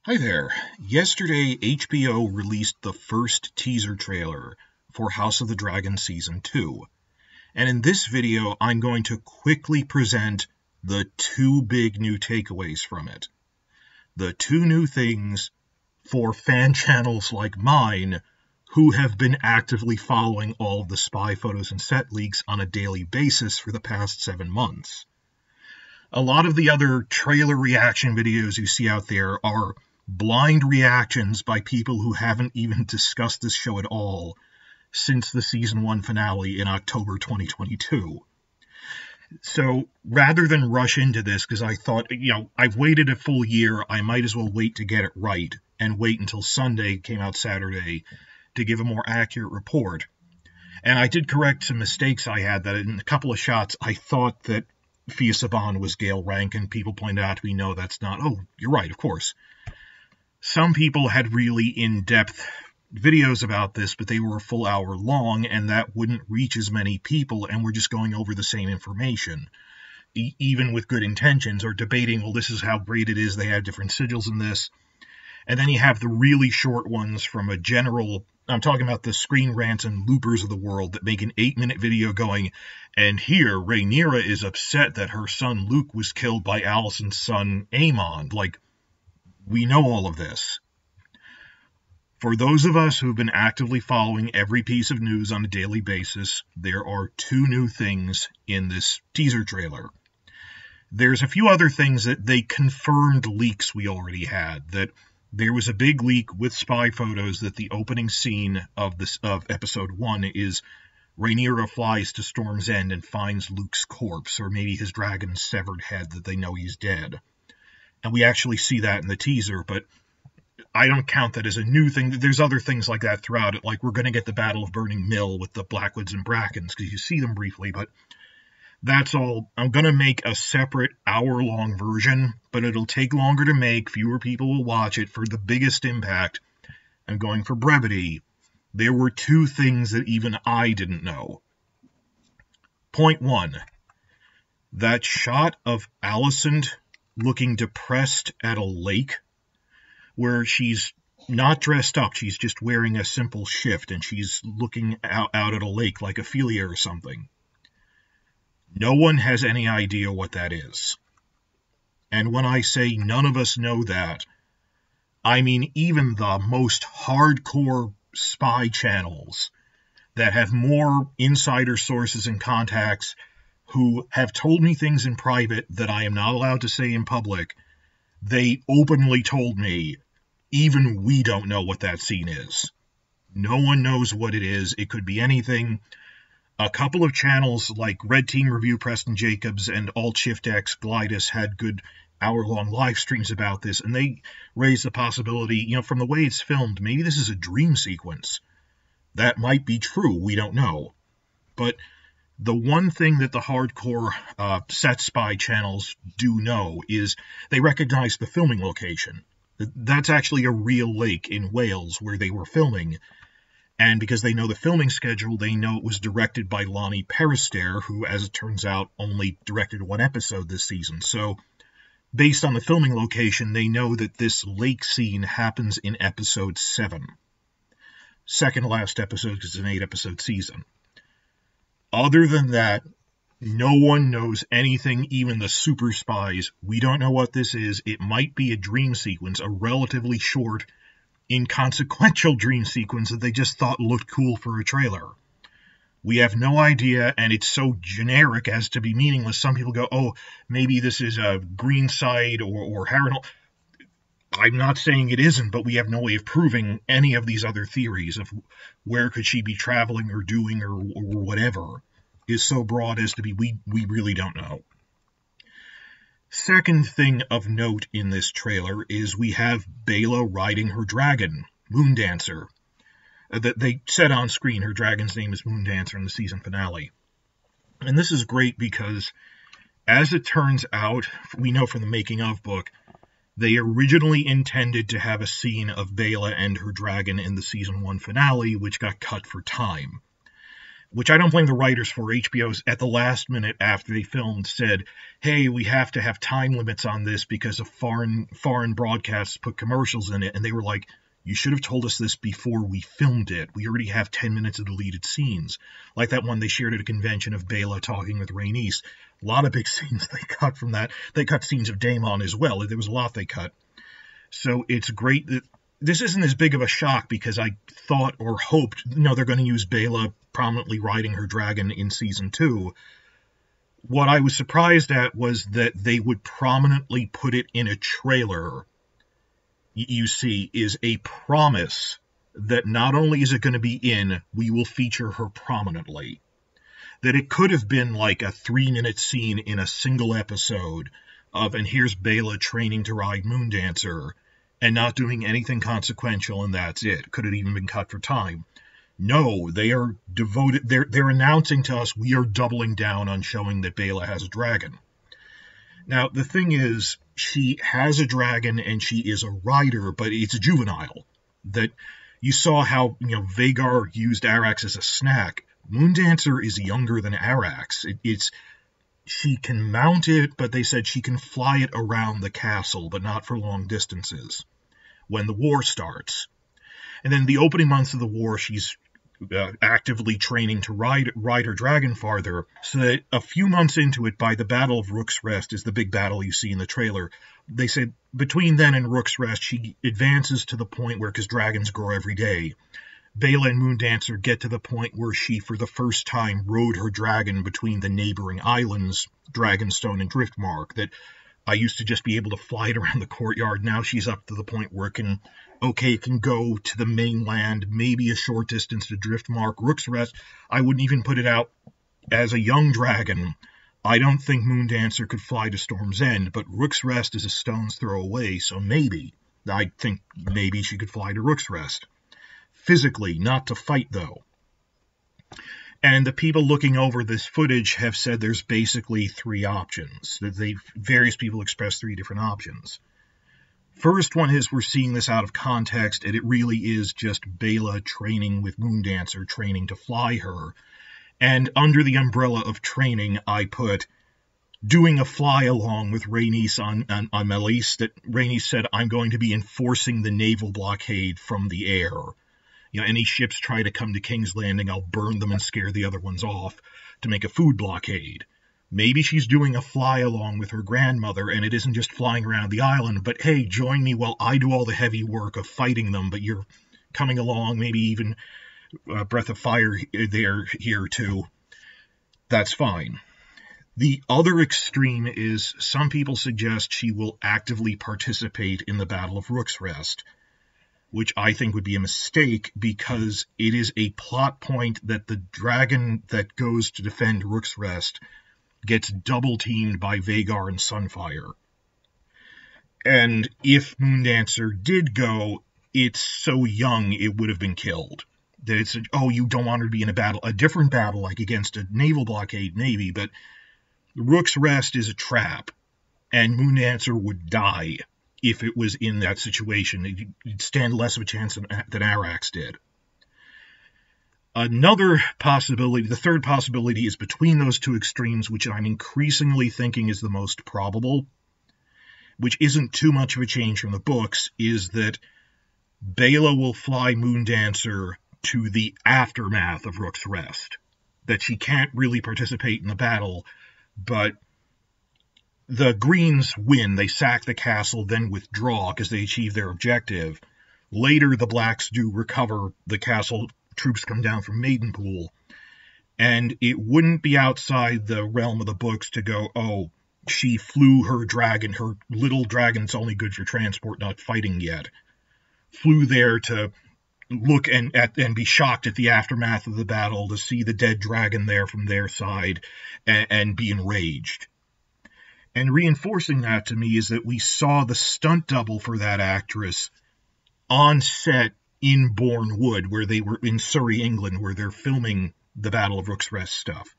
Hi there. Yesterday, HBO released the first teaser trailer for House of the Dragon Season 2. And in this video, I'm going to quickly present the two big new takeaways from it. The two new things for fan channels like mine who have been actively following all of the spy photos and set leaks on a daily basis for the past 7 months. A lot of the other trailer reaction videos you see out there are blind reactions by people who haven't even discussed this show at all since the season 1 finale in October 2022. So rather than rush into this, because I thought, I've waited a full year, I might as well wait to get it right and wait until Sunday came out Saturday to give a more accurate report. And I did correct some mistakes I had, that in a couple of shots I thought that Fia Saban was Gale Rankin. People pointed out to me, no, that's not. Oh, you're right, of course. Some people had really in-depth videos about this, but they were a full hour long, and that wouldn't reach as many people, and we're just going over the same information. Even with good intentions, or debating, well, this is how great it is, they have different sigils in this. And then you have the really short ones from a general, I'm talking about the Screen Rants and Loopers of the world that make an 8-minute video going, and here Rhaenyra is upset that her son Luke was killed by Alicent's son Aemon. Like, we know all of this. For those of us who've been actively following every piece of news on a daily basis, there are two new things in this teaser trailer. There's a few other things that they confirmed leaks we already had, that there was a big leak with spy photos that the opening scene of episode 1 is Rhaenyra flies to Storm's End and finds Luke's corpse, or maybe his dragon's severed head, that they know he's dead. And we actually see that in the teaser, but I don't count that as a new thing. There's other things like that throughout it, like we're going to get the Battle of Burning Mill with the Blackwoods and Brackens, because you see them briefly, but that's all. I'm going to make a separate hour-long version, but it'll take longer to make. Fewer people will watch it. For the biggest impact, I'm going for brevity. There were two things that even I didn't know. Point 1, that shot of Alicent looking depressed at a lake, where she's not dressed up, she's just wearing a simple shift, and she's looking out at a lake like Ophelia or something. No one has any idea what that is. And when I say none of us know that, I mean even the most hardcore spy channels that have more insider sources and contacts who have told me things in private that I am not allowed to say in public, they openly told me, even we don't know what that scene is. No one knows what it is. It could be anything. A couple of channels like Red Team Review, Preston Jacobs, and Alt Shift X, Glidus had good hour-long live streams about this, and they raised the possibility, from the way it's filmed, maybe this is a dream sequence. That might be true. We don't know. But the one thing that the hardcore set spy channels do know is they recognize the filming location. That's actually a real lake in Wales where they were filming. And because they know the filming schedule, they know it was directed by Lonnie Perister, who, as it turns out, only directed one episode this season. So, based on the filming location, they know that this lake scene happens in episode 7. Second to last episode, because it's an 8-episode season. Other than that, no one knows anything, even the super spies. We don't know what this is. It might be a dream sequence, a relatively short, inconsequential dream sequence that they just thought looked cool for a trailer. We have no idea, and it's so generic as to be meaningless. Some people go, oh, maybe this is a green side or Harrenhal. I'm not saying it isn't, but we have no way of proving any of these other theories of where could she be traveling or doing or whatever is so broad as to be we really don't know. Second thing of note in this trailer is we have Baela riding her dragon, Moondancer. That they said on screen her dragon's name is Moondancer in the season finale. And this is great because, as it turns out, we know from the making of book, they originally intended to have a scene of Baela and her dragon in the season 1 finale, which got cut for time. which I don't blame the writers for. HBO's at the last minute after they filmed said, hey, we have to have time limits on this because of foreign broadcasts put commercials in it. And they were like, you should have told us this before we filmed it. We already have 10 minutes of deleted scenes. Like that one they shared at a convention of Bela talking with Rhaenys. A lot of big scenes they cut from that. They cut scenes of Daemon as well. There was a lot they cut. So it's great that this isn't as big of a shock because I thought or hoped, they're going to use Bela prominently riding her dragon in season 2. What I was surprised at was that they would prominently put it in a trailer. You see, is a promise that not only is it going to be in, we will feature her prominently. That it could have been like a 3-minute scene in a single episode of, and here's Bela training to ride Moondancer, and not doing anything consequential, and that's it. Could have even been cut for time. No, they are devoted. They're announcing to us we are doubling down on showing that Bela has a dragon. Now, the thing is, she has a dragon and she is a rider, but it's a juvenile. That you saw how, Vhagar used Arrax as a snack. Moondancer is younger than Arrax. She can mount it, but they said she can fly it around the castle, but not for long distances when the war starts. And then the opening months of the war, she's actively training to ride her dragon farther, so that a few months into it, by the Battle of Rook's Rest, is the big battle you see in the trailer. They say between then and Rook's Rest, she advances to the point where, because dragons grow every day, Bela and Moondancer get to the point where she, for the first time, rode her dragon between the neighboring islands, Dragonstone and Driftmark, that I used to just be able to fly it around the courtyard. Now she's up to the point where it can go to the mainland, maybe a short distance to Driftmark. Rook's Rest, I wouldn't even put it out as a young dragon. I don't think Moondancer could fly to Storm's End, but Rook's Rest is a stone's throw away, so maybe. I think maybe she could fly to Rook's Rest. Physically, not to fight, though. And the people looking over this footage have said there's basically 3 options. Various people expressed 3 different options. First one is we're seeing this out of context, and it really is just Bela training with Moondancer, training to fly her. And under the umbrella of training, I put doing a fly-along with Rhaenys on Meleys, that Rhaenys said, I'm going to be enforcing the naval blockade from the air. Any ships try to come to King's Landing, I'll burn them and scare the other ones off to make a food blockade. Maybe she's doing a fly-along with her grandmother, and it isn't just flying around the island, but hey, join me while I do all the heavy work of fighting them, but you're coming along, maybe even Breath of Fire here too. That's fine. The other extreme is some people suggest she will actively participate in the Battle of Rook's Rest, which I think would be a mistake because it is a plot point that the dragon that goes to defend Rook's Rest gets double-teamed by Vhagar and Sunfire. And if Moondancer did go, it's so young it would have been killed. That it's, you don't want her to be in a different battle, like against a naval blockade, maybe, but Rook's Rest is a trap, and Moondancer would die if it was in that situation. You'd stand less of a chance than Arrax did. Another possibility, the third possibility, is between those 2 extremes, which I'm increasingly thinking is the most probable, which isn't too much of a change from the books, is that Bela will fly Moondancer to the aftermath of Rook's Rest. That she can't really participate in the battle, but the Greens win. They sack the castle, then withdraw because they achieve their objective. Later, the Blacks do recover the castle. Troops come down from Maidenpool. And it wouldn't be outside the realm of the books to go, she flew her dragon. Her little dragon's only good for transport, not fighting yet. Flew there to look and be shocked at the aftermath of the battle, to see the dead dragon there from their side and be enraged. And reinforcing that to me is that we saw the stunt double for that actress on set in Bourne-Wood, where they were in Surrey, England, where they're filming the Battle of Rook's Rest stuff.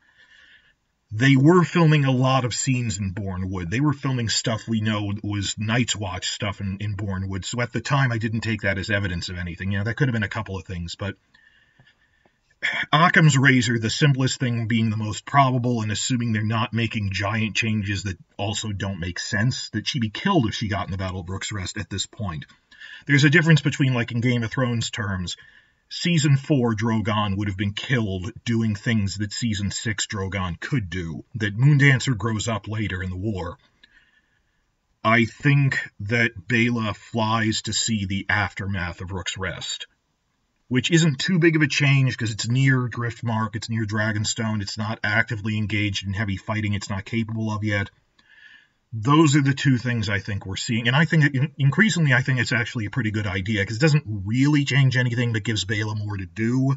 They were filming a lot of scenes in Bourne-Wood. They were filming stuff we know was Night's Watch stuff in Bourne-Wood. So at the time, I didn't take that as evidence of anything. That could have been a couple of things, but Occam's razor, the simplest thing being the most probable, and assuming they're not making giant changes that also don't make sense, that she'd be killed if she got in the Battle of Rook's Rest at this point. There's a difference between, like in Game of Thrones terms, Season 4 Drogon would have been killed doing things that Season 6 Drogon could do, that Moondancer grows up later in the war. I think that Baela flies to see the aftermath of Rook's Rest, which isn't too big of a change because it's near Driftmark, it's near Dragonstone, it's not actively engaged in heavy fighting, it's not capable of yet. Those are the two things I think we're seeing, and I think increasingly I think it's actually a pretty good idea because it doesn't really change anything but gives Baela more to do.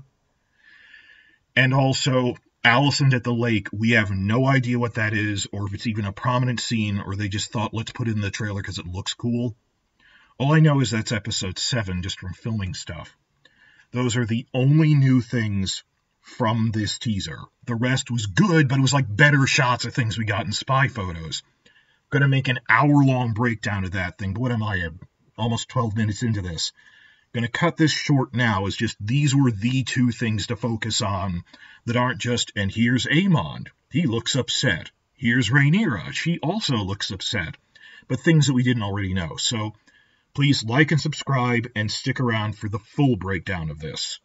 And also, Alicent at the lake, we have no idea what that is, or if it's even a prominent scene, or they just thought, let's put it in the trailer because it looks cool. All I know is that's episode 7, just from filming stuff. Those are the only new things from this teaser. The rest was good, but it was like better shots of things we got in spy photos. Going to make an hour-long breakdown of that thing, but what am I, almost 12 minutes into this? Going to cut this short now, as just these were the two things to focus on that aren't just, and here's Aemond, he looks upset. Here's Rhaenyra, she also looks upset. But things that we didn't already know. So please like and subscribe and stick around for the full breakdown of this.